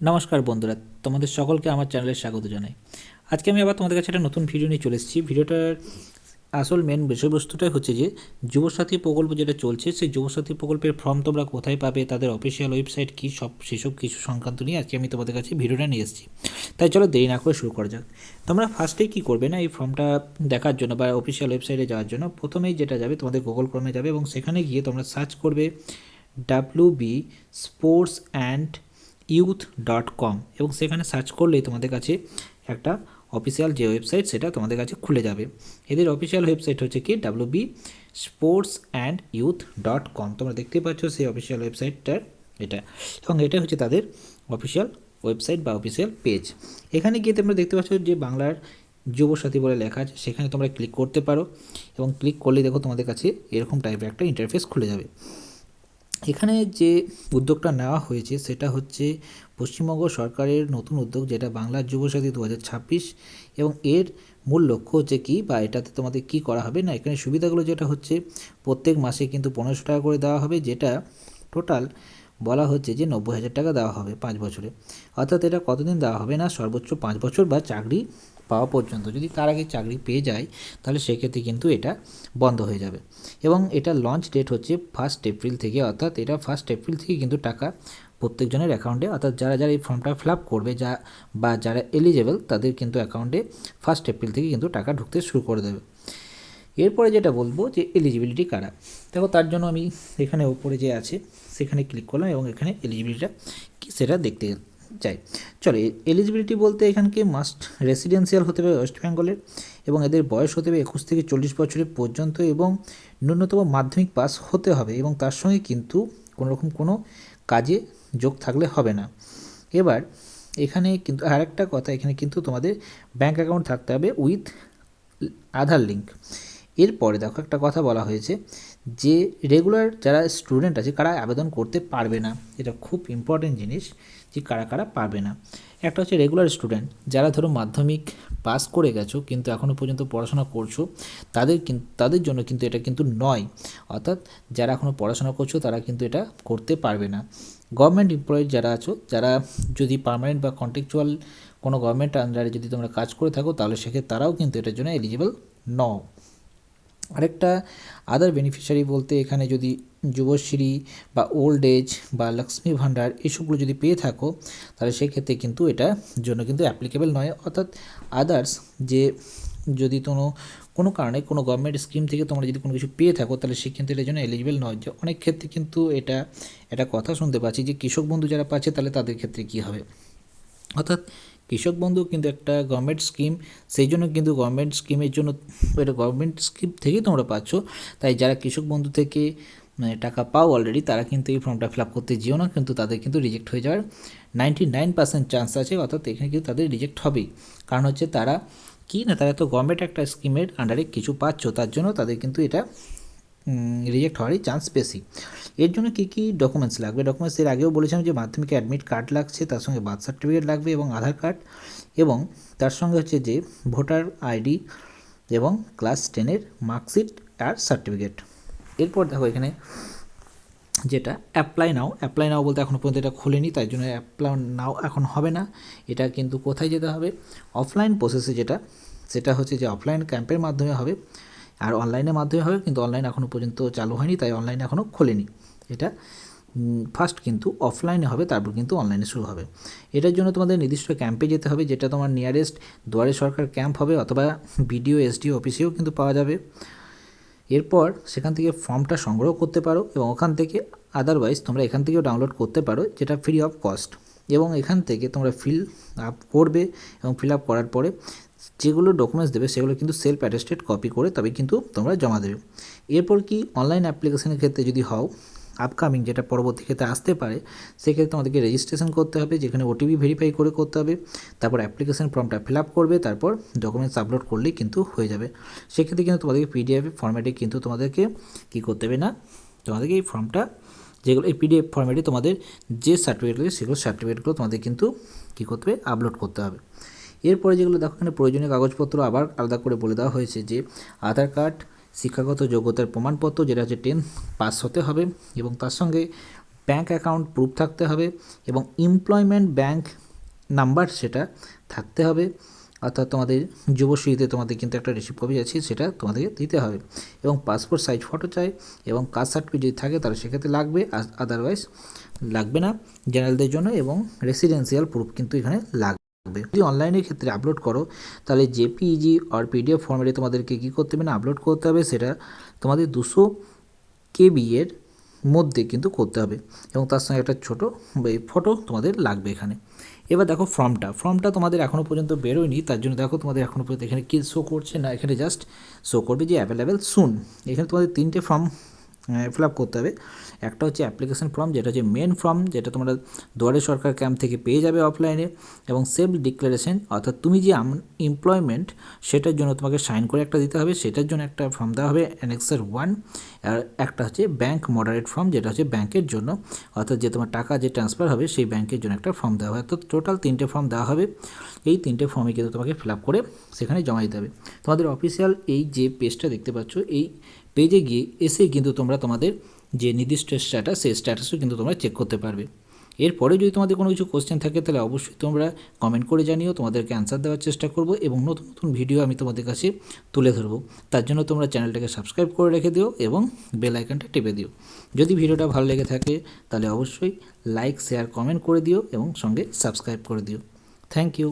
নমস্কার বন্ধুরা, তোমাদের সকলকে আমার চ্যানেলে স্বাগত জানাই। আজকে আমি আবার তোমাদের কাছে একটা নতুন ভিডিও নিয়ে চলে এসেছি। ভিডিওটার আসল মেন বিষয়বস্তুটাই হচ্ছে যে যুবসাথী প্রকল্প যেটা চলছে, সেই যুবসাথী প্রকল্পের ফর্ম তোমরা কোথায় পাবে, তাদের অফিসিয়াল ওয়েবসাইট কী, সেসব কিছু সংক্রান্ত নিয়ে আজকে আমি তোমাদের কাছে ভিডিওটা নিয়ে এসেছি। তাই চলো দেরি না করে শুরু করা যাক। তোমরা ফার্স্টেই কী করবে না, এই ফর্মটা দেখার জন্য বা অফিসিয়াল ওয়েবসাইটে যাওয়ার জন্য প্রথমেই যেটা যাবে, তোমাদের গুগল ক্রোমে যাবে এবং সেখানে গিয়ে তোমরা সার্চ করবে WB স্পোর্টস অ্যান্ড youth.com এবং সেখানে সার্চ করলেই তোমাদের কাছে একটা অফিসিয়াল যে ওয়েবসাইট সেটা তোমাদের কাছে খুলে যাবে। এদের অফিসিয়াল ওয়েবসাইট হচ্ছে কি WB স্পোর্টস অ্যান্ড youth.com। তোমরা দেখতে পাচ্ছ সেই অফিসিয়াল ওয়েবসাইটটার এটা, এবং এটা হচ্ছে তাদের অফিসিয়াল ওয়েবসাইট বা অফিসিয়াল পেজ। এখানে গিয়ে তোমরা দেখতে পাচ্ছ যে বাংলার যুবসাথী বলে লেখা আছে, সেখানে তোমরা ক্লিক করতে পারো এবং ক্লিক করলেই দেখো তোমাদের কাছে এরকম টাইপের একটা ইন্টারফেস খুলে যাবে। এখানে যে উদ্যোগটা নেওয়া হয়েছে সেটা হচ্ছে পশ্চিমবঙ্গ সরকারের নতুন উদ্যোগ, যেটা বাংলার যুবসাথী 2026, এবং এর মূল লক্ষ্য হচ্ছে কি বা এটাতে তোমাদের কি করা হবে না, এখানে সুবিধাগুলো যেটা হচ্ছে প্রত্যেক মাসে কিন্তু 1500 টাকা করে দেওয়া হবে, যেটা টোটাল বলা হচ্ছে যে 90,000 টাকা দেওয়া হবে 5 বছরে। অর্থাৎ এটা কতদিন দেওয়া হবে না, সর্বোচ্চ 5 বছর বা চাকরি পাওয়া পর্যন্ত। যদি তার আগে চাকরি পেয়ে যায় তাহলে সেক্ষেত্রে কিন্তু এটা বন্ধ হয়ে যাবে। এবং এটা লঞ্চ ডেট হচ্ছে 1 এপ্রিল থেকে, অর্থাৎ এটা 1 এপ্রিল থেকে কিন্তু টাকা প্রত্যেকজনের অ্যাকাউন্টে, অর্থাৎ যারা যারা এই ফর্মটা ফিল আপ করবে বা যারা এলিজেবল তাদের কিন্তু অ্যাকাউন্টে 1 এপ্রিল থেকে কিন্তু টাকা ঢুকতে শুরু করে দেবে। এরপরে যেটা বলবো যে এলিজিবিলিটি কারা, দেখো তার জন্য আমি এখানে ওপরে যে আছে সেখানে ক্লিক করলাম এবং এখানে এলিজিবিলিটিটা কি সেটা দেখতে চাই। চলো, এলিজিবিলিটি বলতে এখানকে মাস্ট রেসিডেন্সিয়াল হতে হবে ওয়েস্ট বেঙ্গলের, এবং এদের বয়স হতে হবে 21 থেকে 40 বছরের পর্যন্ত, এবং ন্যূনতম মাধ্যমিক পাস হতে হবে, এবং তার সঙ্গে কিন্তু কোনোরকম কোনো কাজে যোগ থাকলে হবে না। এবার এখানে কিন্তু আরেকটা কথা, এখানে কিন্তু তোমাদের ব্যাঙ্ক অ্যাকাউন্ট থাকতে হবে উইথ আধার লিঙ্ক। এরপরে দেখো একটা কথা বলা হয়েছে যে রেগুলার যারা স্টুডেন্ট আছে কারা আবেদন করতে পারবে না। এটা খুব ইম্পর্টেন্ট জিনিস যে কারা কারা পারবে না। একটা হচ্ছে রেগুলার স্টুডেন্ট, যারা ধরো মাধ্যমিক পাস করে গেছো কিন্তু এখনও পর্যন্ত পড়াশোনা করছো, তাদের জন্য কিন্তু এটা কিন্তু নয়। অর্থাৎ যারা এখনও পড়াশোনা করছো তারা কিন্তু এটা করতে পারবে না। গভর্নমেন্ট এমপ্লয়ি যারা আছো, যারা যদি পার্মানেন্ট বা কন্ট্রাকচুয়াল কোনো গভর্নমেন্ট আন্ডারে যদি তোমরা কাজ করে থাকো তাহলে সেক্ষেত্রে তারাও কিন্তু এটার জন্য এলিজিবল নও। আরেকটা আদার বেনিফিশিয়ারি বলতে এখানে যদি যুবশ্রী বা ওল্ড এজ বা লক্ষ্মী ভাণ্ডার এসবগুলো যদি পেয়ে থাকো তাহলে সেক্ষেত্রে কিন্তু এটার জন্য কিন্তু অ্যাপ্লিকেবল নয়। অর্থাৎ আদার্স যে যদি কোনো কারণে কোনো গভর্নমেন্ট স্কিম থেকে তোমরা যদি কোনো কিছু পেয়ে থাকো তাহলে সেক্ষেত্রে এটার জন্য এলিজিবল নয়। যে অনেক ক্ষেত্রে কিন্তু এটা কথা শুনতে পাচ্ছি যে কৃষক বন্ধু যারা পাচ্ছে তাহলে তাদের ক্ষেত্রে কী হবে। অর্থাৎ কৃষক বন্ধু কিন্তু একটা গভর্নমেন্ট স্কিম, সেই জন্য কিন্তু গভর্নমেন্ট স্কিমের জন্য এটা গভর্নমেন্ট স্কিম থেকেই তোমরা পাচ্ছ। তাই যারা কৃষক বন্ধু থেকে টাকা পাও অলরেডি তারা কিন্তু এই ফর্মটা ফিল আপ করতে যেও না, কিন্তু তাদের কিন্তু রিজেক্ট হয়ে যাওয়ার 99% চান্স আছে। অর্থাৎ এখানে কিন্তু তাদের রিজেক্ট হবেই, কারণ হচ্ছে তারা কি না, তারা তো গভর্নমেন্ট একটা স্কিমের আন্ডারে কিছু পাচ্ছ, তার জন্য তাদের কিন্তু এটা রিজেক্ট হওয়ারই চান্স বেশি। এর জন্য কী কী ডকুমেন্টস লাগবে, ডকুমেন্টস এর আগেও বলেছিলাম যে মাধ্যমিকে অ্যাডমিট কার্ড লাগছে, তার সঙ্গে বার্থ সার্টিফিকেট লাগবে এবং আধার কার্ড, এবং তার সঙ্গে হচ্ছে যে ভোটার আইডি এবং ক্লাস 10-এর মার্কশিট আর সার্টিফিকেট। এরপর দেখো এখানে যেটা অ্যাপ্লাই নাও বলতে এখনও পর্যন্ত এটা খুলেনি, তাই জন্য অ্যাপ্লাই নাও এখন হবে না। এটা কিন্তু কোথায় যেতে হবে, অফলাইন প্রসেসে, সেটা হচ্ছে যে অফলাইন ক্যাম্পের মাধ্যমে হবে আর অনলাইনের মাধ্যমে হবে, কিন্তু অনলাইন এখনও পর্যন্ত চালু হয়নি, তাই অনলাইনে এখনও খোলেনি। এটা ফার্স্ট কিন্তু অফলাইনে হবে, তারপর কিন্তু অনলাইনে শুরু হবে। এটার জন্য তোমাদের নির্দিষ্ট ক্যাম্পে যেতে হবে, যেটা তোমার নিয়ারেস্ট দুয়ারে সরকার ক্যাম্প হবে, অথবা বিডিও এসডিও অফিসেও কিন্তু পাওয়া যাবে। এরপর সেখান থেকে ফর্মটা সংগ্রহ করতে পারো, এবং ওখান থেকে আদারওয়াইজ তোমরা এখান থেকেও ডাউনলোড করতে পারো, যেটা ফ্রি অফ কস্ট। এবং এখান থেকে তোমরা ফিল আপ করবে, এবং ফিল আপ করার পরে যেগুলো ডকুমেন্টস দেবে সেগুলো কিন্তু সেলফ অ্যাটেস্টেড কপি করে তবে কিন্তু তোমরা জমা দেবে। এরপর কি অনলাইন অ্যাপ্লিকেশনের ক্ষেত্রে যদি হও আপকামিং, যেটা পরবর্তী ক্ষেত্রে আসতে পারে, সেক্ষেত্রে তোমাদেরকে রেজিস্ট্রেশন করতে হবে, যেখানে ওটিপি ভেরিফাই করে করতে হবে। তারপর অ্যাপ্লিকেশন ফর্মটা ফিল আপ করবে, তারপর ডকুমেন্টস আপলোড করলেই কিন্তু হয়ে যাবে। সেক্ষেত্রে কিন্তু তোমাদেরকে পিডিএফ ফরম্যাটে কিন্তু তোমাদেরকে কী করতে হবে না, তোমাদেরকে এই ফর্মটা যেগুলো এই পিডিএফ ফরম্যাটে তোমাদের যে সার্টিফিকেটগুলো সেগুলো সার্টিফিকেটগুলো তোমাদের কিন্তু কী করতে হবে, আপলোড করতে হবে। এরপরে যেগুলো দেখো এখানে প্রয়োজনীয় কাগজপত্র আবার আলাদা করে বলে দেওয়া হয়েছে যে আধার কার্ড, শিক্ষাগত যোগ্যতার প্রমাণপত্র যেটা হচ্ছে 10 পাস হতে হবে, এবং তার সঙ্গে ব্যাঙ্ক অ্যাকাউন্ট প্রুফ থাকতে হবে এবং এমপ্লয়মেন্ট ব্যাঙ্ক নাম্বার সেটা থাকতে হবে, অর্থাৎ তোমাদের যুবশ্রীতে তোমাদের কিন্তু একটা রিসিভ কপি আছে সেটা তোমাদেরকে দিতে হবে, এবং পাসপোর্ট সাইজ ফটো চাই, এবং কাস্ট সার্টিফিকেট যদি থাকে তাহলে সেক্ষেত্রে লাগবে, আদারওয়াইজ লাগবে না জেনারেলদের জন্য, এবং রেসিডেন্সিয়াল প্রুফ কিন্তু এখানে লাগবে। যদি অনলাইনের ক্ষেত্রে আপলোড করো তাহলে জেপিইজি আর পিডিএফ ফর্মেটে তোমাদেরকে কী করতে হবে না আপলোড করতে হবে, সেটা তোমাদের 200 KB এর মধ্যে কিন্তু করতে হবে, এবং তার সঙ্গে একটা ছোটো ফটো তোমাদের লাগবে এখানে। এবার দেখো ফর্মটা তোমাদের এখনও পর্যন্ত বেরোয়নি, তার জন্য দেখো তোমাদের এখনও পর্যন্ত এখানে কি শো করছে না, এখানে জাস্ট শো করবে যে অ্যাভেলেবেল সুন। এখানে তোমাদের 3টে ফর্ম ফিল আপ করতে হবে। একটা হচ্ছে অ্যাপ্লিকেশন ফর্ম, যেটা হচ্ছে মেন ফর্ম, যেটা তোমরা দুয়ারে সরকার ক্যাম্প থেকে পেয়ে যাবে অফলাইনে, এবং সেলফ ডিক্লারেশন, অর্থাৎ তুমি যে এমপ্লয়মেন্ট সেটার জন্য তোমাকে সাইন করে একটা দিতে হবে, সেটার জন্য একটা ফর্ম দেওয়া হবে অ্যানেক্সার 1। আর একটা হচ্ছে ব্যাঙ্ক মডারেট ফর্ম, যেটা হচ্ছে ব্যাংকের জন্য, অর্থাৎ যে তোমার টাকা যে ট্রান্সফার হবে সেই ব্যাংকের জন্য একটা ফর্ম দেওয়া হবে। তো টোটাল 3টে ফর্ম দেওয়া হবে। এই 3টে ফর্মে কিন্তু তোমাকে ফিল আপ করে সেখানে জমা দিতে হবে। তোমাদের অফিসিয়াল এই যে পেজটা দেখতে পাচ্ছ, এই পেজে গিয়ে এসেই কিন্তু তোমরা তোমাদের যে নির্দিষ্ট স্ট্যাটাস সেই স্ট্যাটাসও কিন্তু তোমরা চেক করতে পারবে। এরপরে যদি তোমাদের কোনো কিছু কোশ্চেন থাকে তাহলে অবশ্যই তোমরা কমেন্ট করে জানিও, তোমাদেরকে অ্যান্সার দেওয়ার চেষ্টা করব, এবং নতুন নতুন ভিডিও আমি তোমাদের কাছে তুলে ধরবো। তার জন্য তোমরা চ্যানেলটাকে সাবস্ক্রাইব করে রেখে দিও এবং বেল আইকনটা টিপে দিও। যদি ভিডিওটা ভালো লেগে থাকে তাহলে অবশ্যই লাইক, শেয়ার, কমেন্ট করে দিও এবং সঙ্গে সাবস্ক্রাইব করে দিও। Thank you.